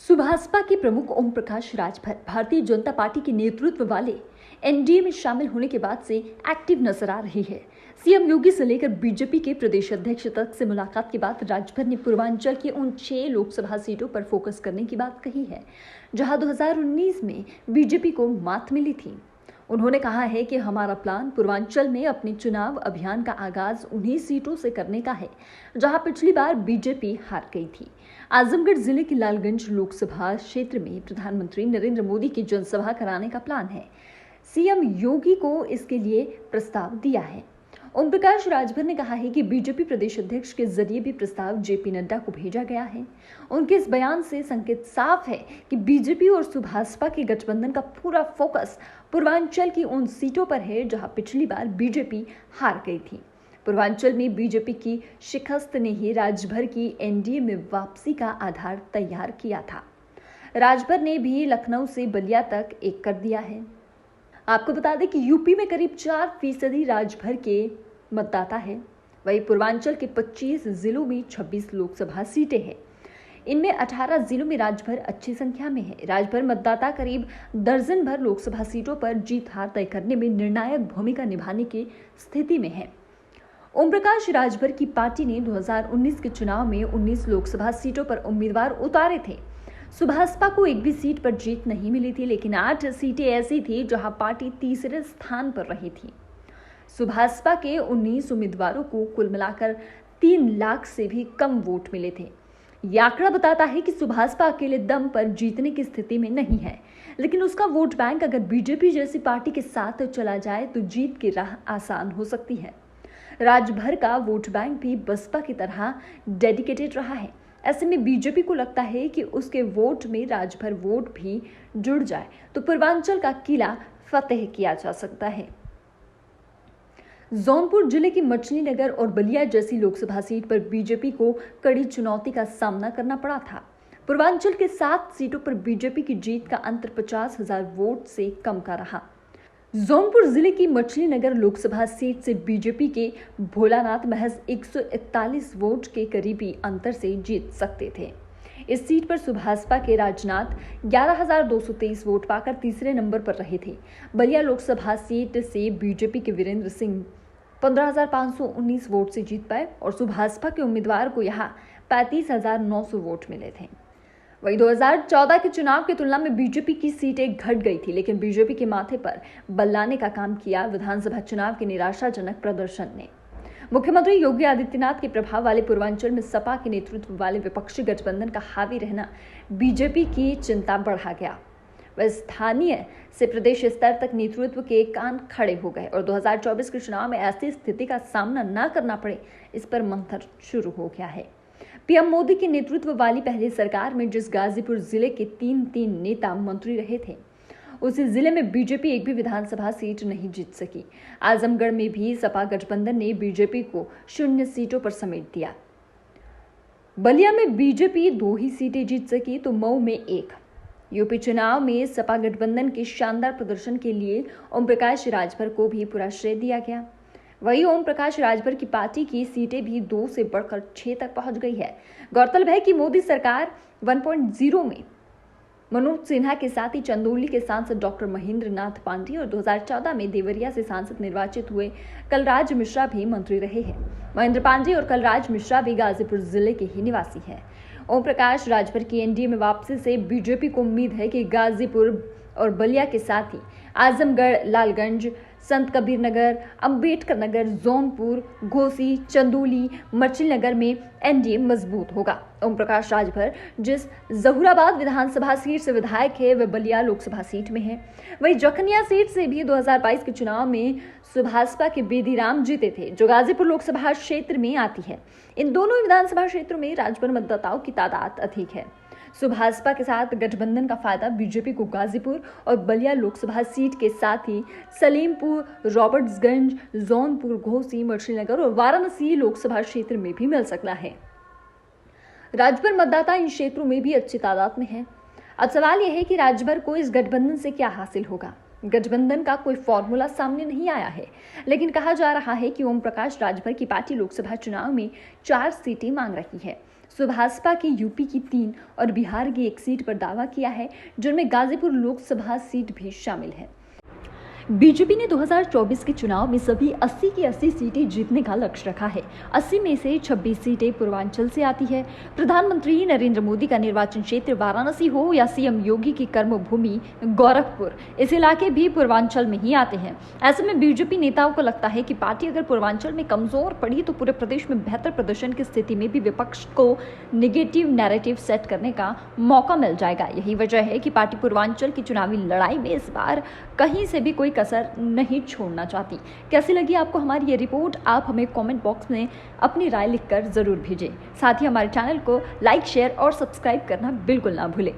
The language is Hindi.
सुभाषपा के प्रमुख ओम प्रकाश राजभर भारतीय जनता पार्टी के नेतृत्व वाले एनडीए में शामिल होने के बाद से एक्टिव नजर आ रही है। सीएम योगी से लेकर बीजेपी के प्रदेश अध्यक्ष तक से मुलाकात के बाद राजभर ने पूर्वांचल की उन 6 लोकसभा सीटों पर फोकस करने की बात कही है जहां 2019 में बीजेपी को मात मिली थी। उन्होंने कहा है कि हमारा प्लान पूर्वांचल में अपने चुनाव अभियान का आगाज उन्हीं सीटों से करने का है जहां पिछली बार बीजेपी हार गई थी। आजमगढ़ जिले के लालगंज लोकसभा क्षेत्र में प्रधानमंत्री नरेंद्र मोदी की जनसभा कराने का प्लान है। सीएम योगी को इसके लिए प्रस्ताव दिया है। ओम प्रकाश राजभर ने कहा है कि बीजेपी प्रदेश अध्यक्ष के जरिए भी प्रस्ताव जेपी नड्डा को भेजा गया है। उनके इस बयान से संकेत साफ है कि बीजेपी और सुभाषपा के गठबंधन का पूरा फोकस पूर्वांचल की उन सीटों पर है जहां पिछली बार बीजेपी हार गई थी। पूर्वांचल में बीजेपी की शिकस्त ने ही राजभर की एनडीए में वापसी का आधार तैयार किया था। राजभर ने भी लखनऊ से बलिया तक एक कर दिया है। आपको बता दें कि यूपी में करीब 4% राजभर के मतदाता है। वहीं पूर्वांचल के 25 जिलों में 26 लोकसभा सीटें हैं। इनमें 18 जिलों में राजभर अच्छी संख्या में है। राजभर मतदाता करीब दर्जन भर लोकसभा सीटों पर जीत हार तय करने में निर्णायक भूमिका निभाने की स्थिति में है। ओम प्रकाश राजभर की पार्टी ने 2019 के चुनाव में 19 लोकसभा सीटों पर उम्मीदवार उतारे थे। सुभाषपा को एक भी सीट पर जीत नहीं मिली थी, लेकिन 8 सीटें ऐसी थी जहां पार्टी तीसरे स्थान पर रही थी। सुभाषपा के 19 उम्मीदवारों को कुल मिलाकर 3 लाख से भी कम वोट मिले थे। यह आंकड़ा बताता है कि सुभाषपा अकेले दम पर जीतने की स्थिति में नहीं है, लेकिन उसका वोट बैंक अगर बीजेपी जैसी पार्टी के साथ चला जाए तो जीत की राह आसान हो सकती है। राजभर का वोट बैंक भी बसपा की तरह डेडिकेटेड रहा है। ऐसे में बीजेपी को लगता है कि उसके वोट में राजभर वोट भी जुड़ जाए तो पूर्वांचल का किला फतेह किया जा सकता है। जौनपुर जिले की मछली नगर और बलिया जैसी लोकसभा सीट पर बीजेपी को कड़ी चुनौती का सामना करना पड़ा था। पूर्वांचल के 7 सीटों पर बीजेपी की जीत का अंतर 50,000 वोट से कम का रहा। जौनपुर जिले की मछली नगर लोकसभा सीट से बीजेपी के भोलानाथ महज 141 वोट के करीबी अंतर से जीत सकते थे। इस सीट पर सुभाषपा के राजनाथ 11,223 वोट पाकर तीसरे नंबर पर रहे थे। बलिया लोकसभा सीट से बीजेपी के वीरेंद्र सिंह 15,519 वोट से जीत पाए और सुभाषपा के उम्मीदवार को यहां 35,900 वोट मिले थे। वहीं 2014 के चुनाव की तुलना में बीजेपी की सीटें घट गई थी, लेकिन बीजेपी के माथे पर बल लाने का काम किया विधानसभा चुनाव के निराशाजनक प्रदर्शन ने। मुख्यमंत्री योगी आदित्यनाथ के प्रभाव वाले पूर्वांचल में सपा के नेतृत्व वाले विपक्षी गठबंधन का हावी रहना बीजेपी की चिंता बढ़ा गया। वह स्थानीय से प्रदेश स्तर तक नेतृत्व के कान खड़े हो गए और 2024 के चुनाव में ऐसी स्थिति का सामना न करना पड़े, इस पर मंथन शुरू हो गया है। पीएम मोदी के नेतृत्व वाली पहली सरकार में जिस गाजीपुर जिले के 3 नेता मंत्री रहे थे, उसी जिले में बीजेपी एक भी विधानसभा सीट नहीं जीत सकी। आजमगढ़ में भी सपा गठबंधन ने बीजेपी को 0 सीटों पर समेट दिया। बलिया में बीजेपी 2 ही सीटें जीत सकी तो मऊ में 1। यूपी चुनाव में सपा गठबंधन के शानदार प्रदर्शन के लिए ओम प्रकाश राजभर को भी पूरा श्रेय दिया गया। वहीं ओम प्रकाश राजभर की पार्टी की सीटें भी 2 से बढ़कर 6 तक पहुंच गई है। गौरतलब है कि मोदी सरकार 1.0 में मनोज सिन्हा के साथ ही चंदौली के सांसद डॉक्टर महेंद्र नाथ पांडे और 2014 में देवरिया से सांसद निर्वाचित हुए कलराज मिश्रा भी मंत्री रहे हैं। महेंद्र पांडे और कलराज मिश्रा भी गाजीपुर जिले के ही निवासी हैं। ओम प्रकाश राजभर की एनडीए में वापसी से बीजेपी को उम्मीद है कि गाजीपुर और बलिया के साथ ही आजमगढ़, लालगंज, संत कबीर नगर, अंबेडकर नगर, जौनपुर, घोसी, चंदौली, मछली नगर में एनडीए मजबूत होगा। ओम प्रकाश राजभर जिस जहूराबाद विधानसभा सीट से विधायक है वह बलिया लोकसभा सीट में है। वहीं जखनिया सीट से भी 2022 के चुनाव में सुभाषपा के बेदीराम जीते थे, जो गाजीपुर लोकसभा क्षेत्र में आती है। इन दोनों विधानसभा क्षेत्रों में राजभर मतदाताओं की तादाद अधिक है। सुभाषपा के साथ गठबंधन का फायदा बीजेपी को गाजीपुर और बलिया लोकसभा सीट के साथ ही सलीमपुर, रॉबर्ट्सगंज, जौनपुर, घोसी, मछलीनगर और वाराणसी लोकसभा क्षेत्र में भी मिल सकता है। राजभर मतदाता इन क्षेत्रों में भी अच्छी तादाद में है। अब सवाल यह है कि राजभर को इस गठबंधन से क्या हासिल होगा। गठबंधन का कोई फॉर्मूला सामने नहीं आया है, लेकिन कहा जा रहा है कि ओम प्रकाश राजभर की पार्टी लोकसभा चुनाव में 4 सीटें मांग रही है। सुभाषपा की यूपी की 3 और बिहार की 1 सीट पर दावा किया है, जिनमें गाजीपुर लोकसभा सीट भी शामिल है। बीजेपी ने 2024 के चुनाव में सभी 80 की 80 सीटें जीतने का लक्ष्य रखा है। 80 में से 26 सीटें पूर्वांचल से आती है। प्रधानमंत्री नरेंद्र मोदी का निर्वाचन क्षेत्र वाराणसी हो या सीएम योगी की कर्मभूमि गोरखपुर, इस इलाके भी पूर्वांचल में ही आते हैं। ऐसे में बीजेपी नेताओं को लगता है कि पार्टी अगर पूर्वांचल में कमजोर पड़ी तो पूरे प्रदेश में बेहतर प्रदर्शन की स्थिति में भी विपक्ष को निगेटिव नैरेटिव सेट करने का मौका मिल जाएगा। यही वजह है कि पार्टी पूर्वांचल की चुनावी लड़ाई में इस बार कहीं से भी कोई कसर नहीं छोड़ना चाहती। कैसी लगी आपको हमारी ये रिपोर्ट? आप हमें कमेंट बॉक्स में अपनी राय लिखकर जरूर भेजें। साथ ही हमारे चैनल को लाइक, शेयर और सब्सक्राइब करना बिल्कुल ना भूलें।